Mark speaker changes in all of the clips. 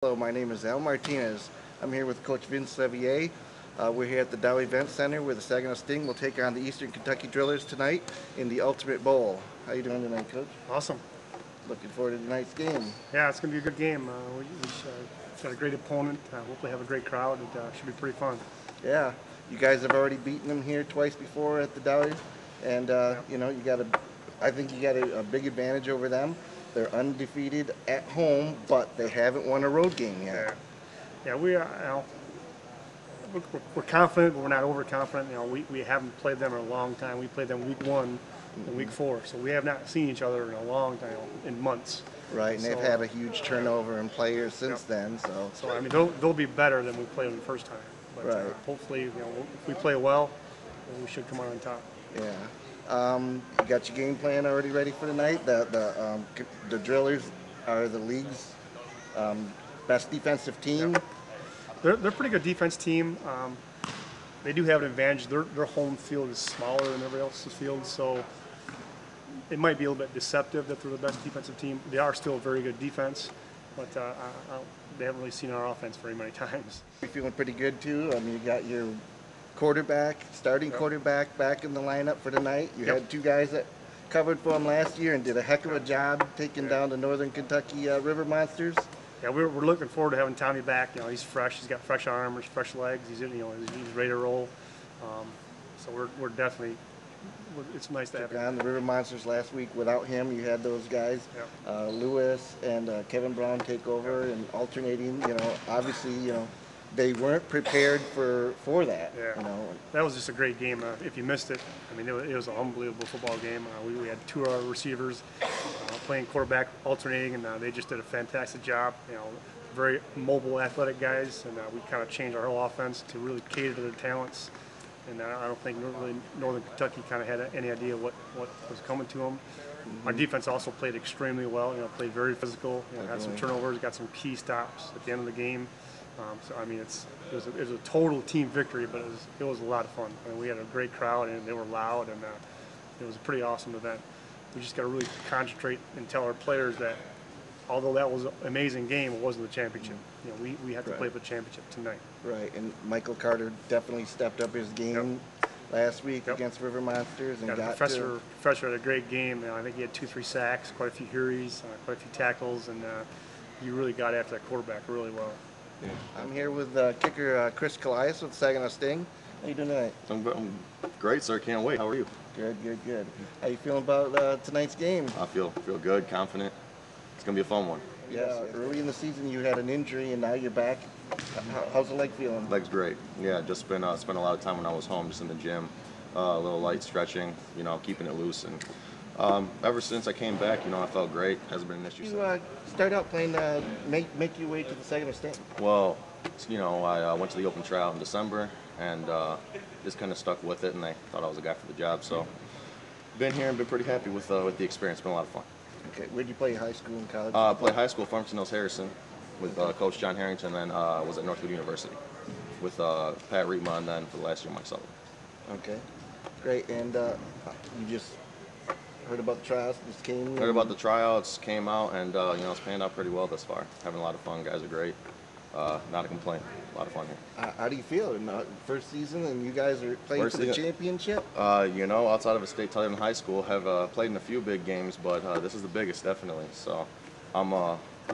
Speaker 1: Hello, my name is Al Martinez. I'm here with Coach Vince Levier. We're here at the Dow Event Center where the Saginaw Sting will take on the Eastern Kentucky Drillers tonight in the Ultimate Bowl. How you doing tonight, Coach?
Speaker 2: Awesome.
Speaker 1: Looking forward to tonight's game.
Speaker 2: Yeah, it's going to be a good game. We got a great opponent. Hopefully have a great crowd. It should be pretty fun.
Speaker 1: Yeah, you guys have already beaten them here twice before at the Dowie, and you know I think you got a big advantage over them. They're undefeated at home, but they haven't won a road game yet.
Speaker 2: Yeah, we are. We're confident, but we're not overconfident. We haven't played them in a long time. We played them week 1 and week 4, so we have not seen each other in a long time, in months.
Speaker 1: Right, and they've had a huge turnover in players since then.
Speaker 2: So I mean, they'll be better than we played them the first time. But
Speaker 1: right.
Speaker 2: Hopefully, if we play well, then we should come out on top.
Speaker 1: Yeah. You got your game plan already ready for tonight? The Drillers are the league's best defensive team.
Speaker 2: Yep. They're a pretty good defense team. They do have an advantage. Their home field is smaller than everybody else's field, so it might be a little bit deceptive that they're the best defensive team. They are still a very good defense, but they haven't really seen our offense very many times.
Speaker 1: You're feeling pretty good too. I mean, you got your starting quarterback back in the lineup for tonight. You had two guys that covered for him last year and did a heck of a job taking down the Northern Kentucky River Monsters.
Speaker 2: Yeah, we're looking forward to having Tommy back. He's fresh. He's got fresh arms, fresh legs. He's he's ready to roll. So we're definitely. It's nice to have him.
Speaker 1: On the River Monsters last week. Without him, you had those guys, Lewis and Kevin Brown, take over and alternating. Obviously, they weren't prepared for that.
Speaker 2: Yeah. That was just a great game. If you missed it, I mean, it was an unbelievable football game. We had 2 of our receivers playing quarterback, alternating, and they just did a fantastic job. Very mobile, athletic guys, and we kind of changed our whole offense to really cater to their talents. And I don't think really Northern Kentucky kind of had any idea what was coming to them. Our defense also played extremely well. Played very physical. Had some turnovers, got some key stops at the end of the game. So I mean, it was a total team victory, but it was a lot of fun. I mean, we had a great crowd, and they were loud, and it was a pretty awesome event. We just got to really concentrate and tell our players that although that was an amazing game, it wasn't the championship. We have to play for the championship tonight.
Speaker 1: Right, and Michael Carter definitely stepped up his game last week against River Monsters and got
Speaker 2: Professor had a great game. I think he had 2-3 sacks, quite a few hurries, quite a few tackles, and he really got after that quarterback really well.
Speaker 1: Yeah. I'm here with kicker Chris Callias with Saginaw Sting. How you doing tonight?
Speaker 3: I'm great, sir. Can't wait. How are you?
Speaker 1: Good. How you feeling about tonight's game?
Speaker 3: I feel good, confident. It's gonna be a fun one.
Speaker 1: Yeah. Early in the season, you had an injury, and now you're back. How's the leg feeling?
Speaker 3: Leg's great. Yeah, just spent a lot of time when I was home, just in the gym, a little light stretching, keeping it loose, and ever since I came back, I felt great. Hasn't been an issue.
Speaker 1: You start out playing, make your way to the Saginaw Sting.
Speaker 3: Well, I went to the open trial in December, and just kind of stuck with it, and I thought I was a guy for the job. So, been here and been pretty happy with the experience. It's been a lot of fun.
Speaker 1: Okay, where'd you play high school and college?
Speaker 3: Played high school, Farmington Hills Harrison, with Coach John Harrington, and then was at Northwood University with Pat Rietma, and then for the last year myself.
Speaker 1: Okay, great. And you just heard about the tryouts? Just came.
Speaker 3: Heard about the tryouts, came out, and it's panned out pretty well thus far. Having a lot of fun. Guys are great. Not a complaint. A lot of fun here.
Speaker 1: How do you feel? First season, and you guys are playing for the championship?
Speaker 3: Outside of a state title in high school, have played in a few big games, but this is the biggest, definitely. So I'm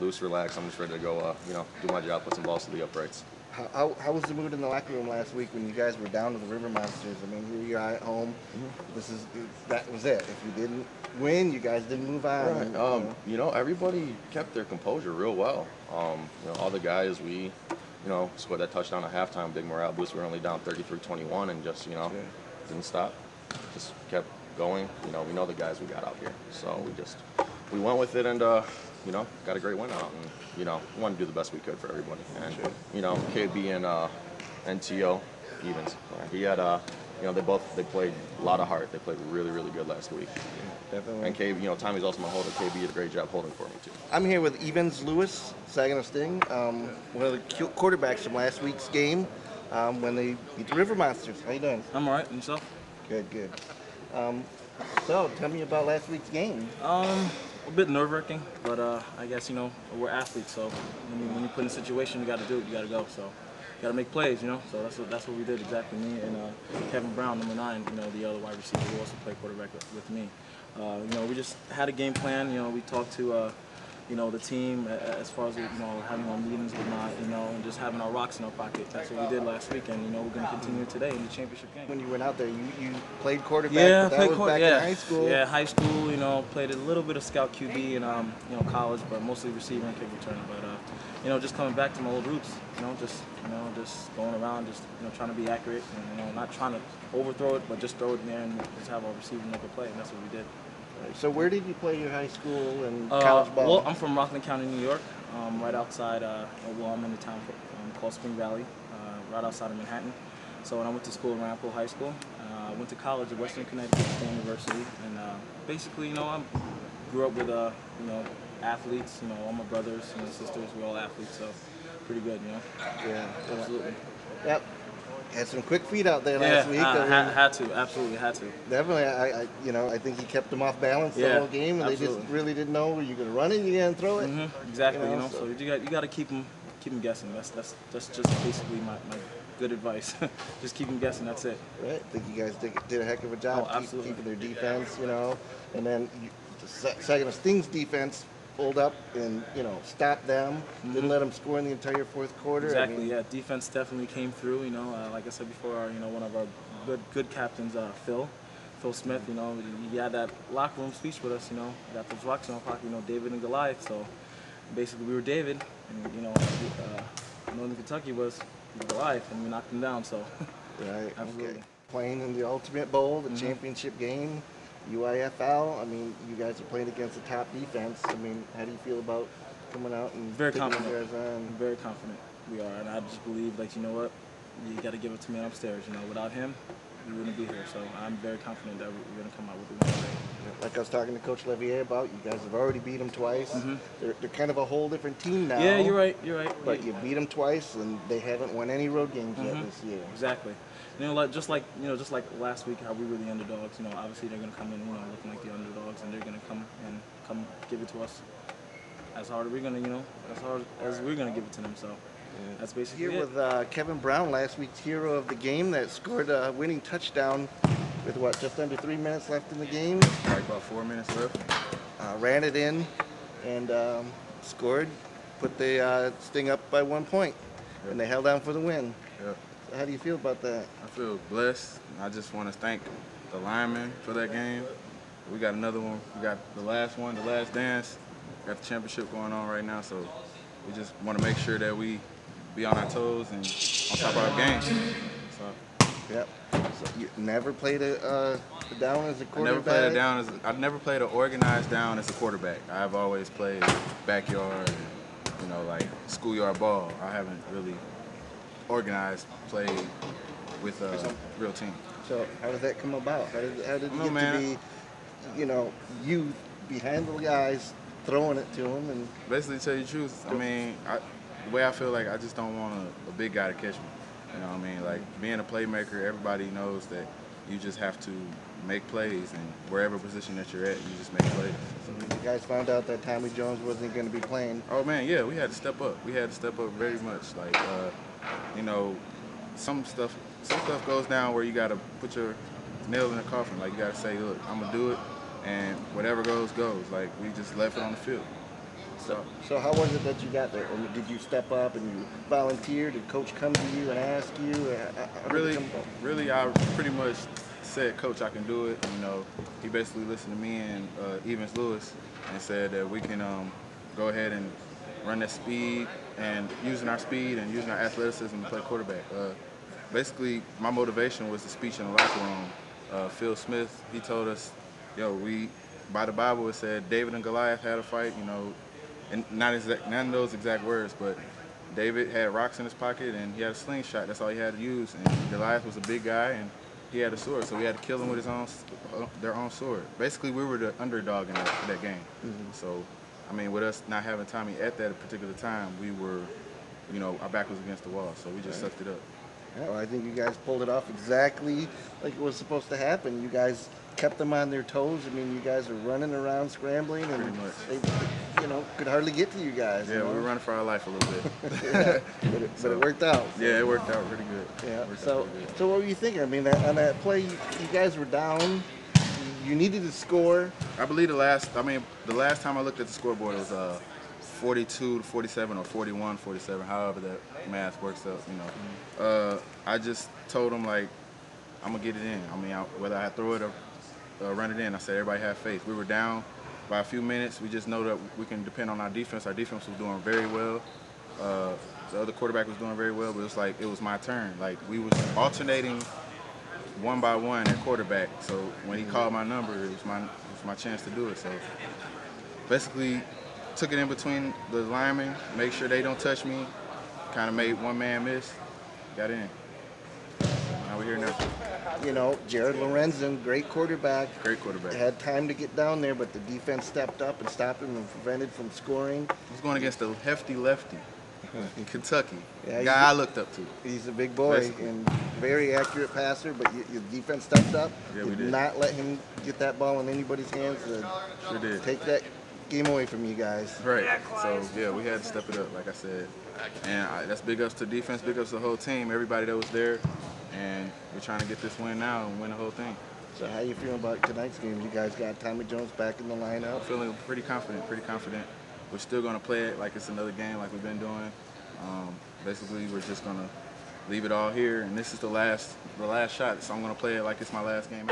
Speaker 3: loose, relaxed. I'm just ready to go, do my job, put some balls to the uprights.
Speaker 1: How was the mood in the locker room last week when you guys were down to the River Monsters? I mean, here you are at home. That was it. If you didn't win, you guys didn't move on.
Speaker 3: Right. Everybody kept their composure real well. All the guys, we, scored that touchdown at halftime, big morale boost. We were only down 33-21, and just, didn't stop. Just kept going. We know the guys we got out here, so we went with it, and got a great win out, and we wanted to do the best we could for everybody. And KB and NTO Evans, he had they played a lot of heart. They played really, really good last week.
Speaker 1: Definitely.
Speaker 3: And KB, Tommy's also my holder. KB did a great job holding for me too.
Speaker 1: I'm here with Evans Lewis, Saginaw Sting, one of the quarterbacks from last week's game when they beat the River Monsters. How you doing?
Speaker 4: I'm all right. And yourself?
Speaker 1: Good. So tell me about last week's game.
Speaker 4: A bit nerve-wracking, but I guess, you know, we're athletes, so when you put in a situation, you got to do it, you got to go. So you got to make plays, you know. So that's what we did exactly. Me and Kevin Brown, number 9, you know, the other wide receiver who also played quarterback with me. You know, we just had a game plan. You know, we talked to you know, the team as far as, you know, having our meetings with you know, and just having our rocks in our pocket. That's what we did last week, and, you know, we're going to continue today in the championship game.
Speaker 1: When you went out there, you played quarterback,
Speaker 4: Yeah,
Speaker 1: but that was back in high school.
Speaker 4: Yeah, high school, you know, played a little bit of scout QB in, you know, college, but mostly receiver and kick returner. But, you know, just coming back to my old roots, you know, just going around, just, you know, trying to be accurate and, you know, not trying to overthrow it, but just throw it in there and just have our receiver make a play, and that's what we did.
Speaker 1: So where did you play your high school and college ball?
Speaker 4: Well, I'm from Rockland County, New York, right outside, well, I'm in a town called Spring Valley, right outside of Manhattan. So when I went to school at Rampo High School, I went to college at Western Connecticut State University, and basically, you know, I grew up with, you know, athletes, you know, all my brothers and sisters, we're all athletes, so pretty good, you know.
Speaker 1: Yeah,
Speaker 4: Absolutely.
Speaker 1: Yep. Had some quick feet out there last week.
Speaker 4: Had to, absolutely had to.
Speaker 1: Definitely, you know, I think he kept them off balance the whole game, and
Speaker 4: absolutely.
Speaker 1: they just really didn't know, were you going to run it, you going to throw it?
Speaker 4: Exactly, you know, so you got to keep them guessing. That's just basically my good advice. Just keep them guessing. That's it.
Speaker 1: Right. I think you guys did a heck of a job keeping their defense, you know, and then Saginaw Sting's defense pulled up and, you know, stopped them, didn't let them score in the entire fourth quarter.
Speaker 4: Exactly,
Speaker 1: I mean,
Speaker 4: yeah. Defense definitely came through, you know. Like I said before, you know, one of our good captains, Phil Smith, you know, he had that locker room speech with us, you know, got those rocks in our pocket, you know, David and Goliath. So basically we were David, and, you know, Northern Kentucky was Goliath, and we knocked him down, so.
Speaker 1: Right,
Speaker 4: absolutely.
Speaker 1: okay. Playing in the Ultimate Bowl, the championship game, UIFL, I mean, you guys are playing against the top defense. I mean, how do you feel about coming out and
Speaker 4: Very
Speaker 1: taking
Speaker 4: confident.
Speaker 1: you guys on?
Speaker 4: Very confident we are, and I just believe, like, you know what, you got to give it to me upstairs. You know, without him, we wouldn't be here. So I'm very confident that we're going to come out with a win today.
Speaker 1: Like I was talking to Coach Levier about, you guys have already beat them twice. They're kind of a whole different team now.
Speaker 4: Yeah, you're right.
Speaker 1: But you beat them twice, and they haven't won any road games yet this year.
Speaker 4: Exactly. You know, like just like last week, how we were the underdogs. You know, obviously they're going to come in, you know, looking like the underdogs, and they're going to come give it to us as hard as we're going to, you know, as hard as we're going to give it to them. So that's basically
Speaker 1: Here
Speaker 4: it.
Speaker 1: with Kevin Brown, last week's hero of the game, that scored a winning touchdown with what, just under 3 minutes left in the game.
Speaker 5: Like about 4 minutes left.
Speaker 1: Ran it in and scored, put the Sting up by 1 point, and they held on for the win.
Speaker 5: Yep.
Speaker 1: How do you feel about that?
Speaker 5: I feel blessed. I just want to thank the linemen for that game. We got another one. We got the last one, the last dance. Got the championship going on right now, so we just want to make sure that we be on our toes and on top of our game. So,
Speaker 1: Yep. So you never played a down as a quarterback?
Speaker 5: I've never played an organized down as a quarterback. I've always played backyard, you know, like schoolyard ball. I haven't really organized played with a real team.
Speaker 1: So how did that come about? How did it get
Speaker 5: man.
Speaker 1: to be, you know, you behind the guys throwing it to them? And
Speaker 5: Basically, to tell you the truth, I mean, the way I feel like I just don't want a big guy to catch me. You know what I mean? Like, being a playmaker, everybody knows that you just have to make plays, and wherever position that you're at, you just make plays.
Speaker 1: so you guys found out that Tommy Jones wasn't going to be playing.
Speaker 5: Oh, man, yeah, we had to step up. We had to step up very much. Like, you know, some stuff goes down where you got to put your nail in the coffin. Like, you got to say, look, I'm going to do it, and whatever goes, goes. Like, we just left it on the field.
Speaker 1: So how was it that you got there? Or did you step up and you volunteer? Did Coach come to you and ask you? How did it come about?
Speaker 5: Really, I pretty much said, Coach, I can do it. You know, he basically listened to me and Evans Lewis and said that we can go ahead and run that speed and using our speed and using our athleticism to play quarterback. Basically, my motivation was the speech in the locker room. Phil Smith, he told us, yo, by the Bible, it said David and Goliath had a fight, you know, and none of those exact words, but David had rocks in his pocket and he had a slingshot. That's all he had to use. And Goliath was a big guy and he had a sword, so we had to kill him with their own sword. Basically, we were the underdog in that game. So, I mean, with us not having Tommy at that particular time, we were, you know, our back was against the wall, so we just sucked it up.
Speaker 1: Yeah, well, I think you guys pulled it off exactly like it was supposed to happen. You guys kept them on their toes. I mean, you guys are running around, scrambling, and
Speaker 5: Pretty much.
Speaker 1: they, could hardly get to you guys.
Speaker 5: Yeah,
Speaker 1: you know?
Speaker 5: we were running for our life a little bit.
Speaker 1: Yeah, but it worked out.
Speaker 5: Yeah, it worked out pretty good.
Speaker 1: Yeah.
Speaker 5: Worked out
Speaker 1: So,
Speaker 5: pretty good.
Speaker 1: so what were you thinking? I mean, on that play, you guys were down. You needed to score.
Speaker 5: I believe the last time I looked at the scoreboard it was 42 to 47 or 41, 47, however that math works out, I just told them, like, I'm going to get it in. I mean, whether I throw it or run it in, I said everybody have faith. We were down by a few minutes. We just know that we can depend on our defense. Our defense was doing very well. The other quarterback was doing very well, but it was my turn. Like, we was alternating one by one at quarterback. So when he called my number, it was my chance to do it. So basically, took it in between the linemen, make sure they don't touch me. Kind of made one man miss, got in. Now we're here now.
Speaker 1: Jared Lorenzen, great quarterback.
Speaker 5: Great quarterback.
Speaker 1: Had time to get down there, but the defense stepped up and stopped him and prevented from scoring.
Speaker 5: I was going against a hefty lefty in Kentucky.
Speaker 1: Yeah,
Speaker 5: the guy I looked up to.
Speaker 1: He's a big boy
Speaker 5: Basically.
Speaker 1: and very accurate passer, but your defense stepped up.
Speaker 5: Yeah, we did.
Speaker 1: Not let him get that ball in anybody's hands.
Speaker 5: Sure did.
Speaker 1: Take that game away from you guys.
Speaker 5: Right. So, yeah, we had to step it up, like I said. And that's big ups to defense, big ups to the whole team, everybody that was there. And we're trying to get this win now and win the whole thing.
Speaker 1: So how you feeling about tonight's game? You guys got Tommy Jones back in the lineup.
Speaker 5: Feeling pretty confident. We're still going to play it like it's another game like we've been doing. Basically, we're just going to leave it all here. And this is the last shot, so I'm going to play it like it's my last game.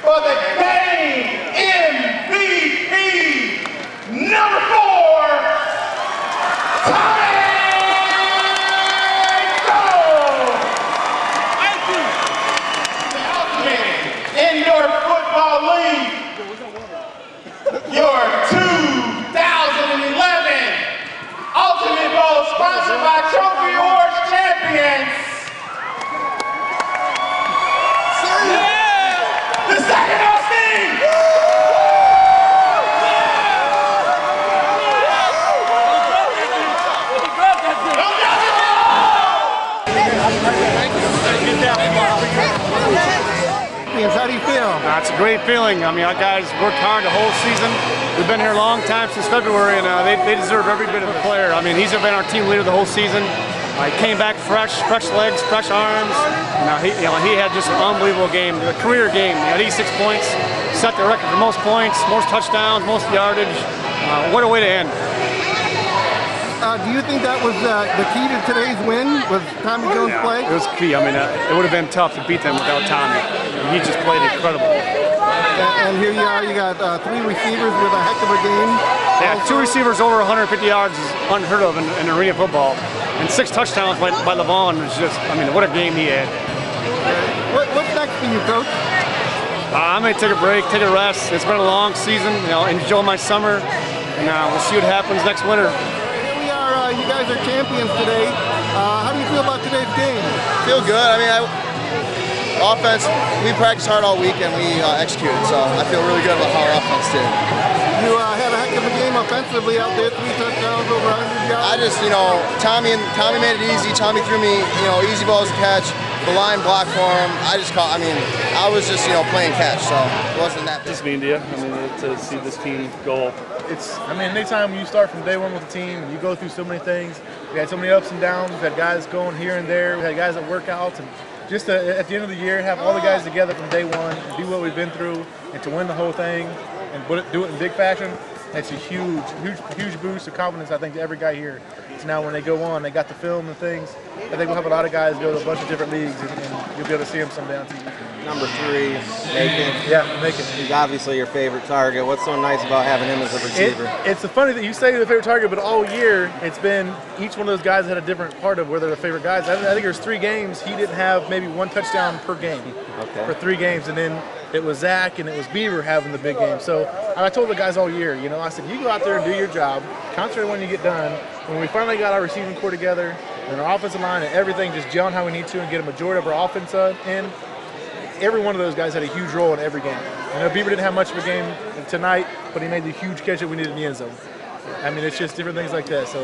Speaker 6: for the game MVP, number 4, Tommy Gold. Thank you. The Ultimate Indoor Football League, your 2011 Ultimate Bowl sponsored by Trophy Awards champions, the Saginaw team.
Speaker 7: How do you feel?
Speaker 2: It's a great feeling. I mean, our guys worked hard the whole season. We've been here a long time, since February, and they deserve every bit of the player. I mean, he's been our team leader the whole season. He came back fresh legs, fresh arms. He had just an unbelievable game, a career game. He had 86 points, set the record for most points, most touchdowns, most yardage. What a way to end.
Speaker 7: Do you think that was the key to today's win? Was Tommy Jones' play?
Speaker 2: It was key. I mean, it would have been tough to beat them without Tommy. He just played incredible.
Speaker 7: And here you are, you got 3 receivers with a heck of a game.
Speaker 2: Yeah, 2 receivers over 150 yards is unheard of in arena football. And 6 touchdowns by LaVaughn was just, I mean, what a game he had.
Speaker 7: What's next for you, Coach?
Speaker 2: I'm going to take a break, take a rest. It's been a long season. Enjoy my summer, and we'll see what happens next winter.
Speaker 7: Here we are, you guys are champions today. How do you feel about today's game?
Speaker 8: Feel good. I mean, offense, we practiced hard all week and we executed, so I feel really good about how our offense did.
Speaker 7: You had a heck of a game offensively out there, 3 touchdowns, over 100 yards.
Speaker 8: I just, Tommy made it easy. Tommy threw me, easy balls to catch. The line blocked for him. I was just, playing catch, so it wasn't that big.
Speaker 9: Just mean to you. I mean, to see this team go.
Speaker 10: Anytime you start from day one with the team, you go through so many things. We had so many ups and downs. We had guys going here and there. We had guys at workouts, and just at the end of the year, have all the guys together from day one, and do what we've been through, and to win the whole thing, and do it in big fashion. It's a huge boost of confidence, I think, to every guy here. So now when they go on, they got the film and things. I think we'll have a lot of guys go to a bunch of different leagues, and you'll be able to see them someday on TV.
Speaker 11: Number 3, Macon.
Speaker 10: Yeah, Macon.
Speaker 11: He's obviously your favorite target. What's so nice about having him as a receiver?
Speaker 10: It's funny that you say the favorite target, but all year it's been each one of those guys had a different part of where they're the favorite guys. I think there's 3 games he didn't have maybe 1 touchdown per game for 3 games, and then it was Zac and it was Beaver having the big game. So I told the guys all year, I said, you go out there and do your job, concentrate when you get done. When we finally got our receiving core together and our offensive line and everything just gelling how we need to and get a majority of our offense in, every one of those guys had a huge role in every game. Beaver didn't have much of a game tonight, but he made the huge catch that we needed in the end zone. I mean, it's just different things like that. So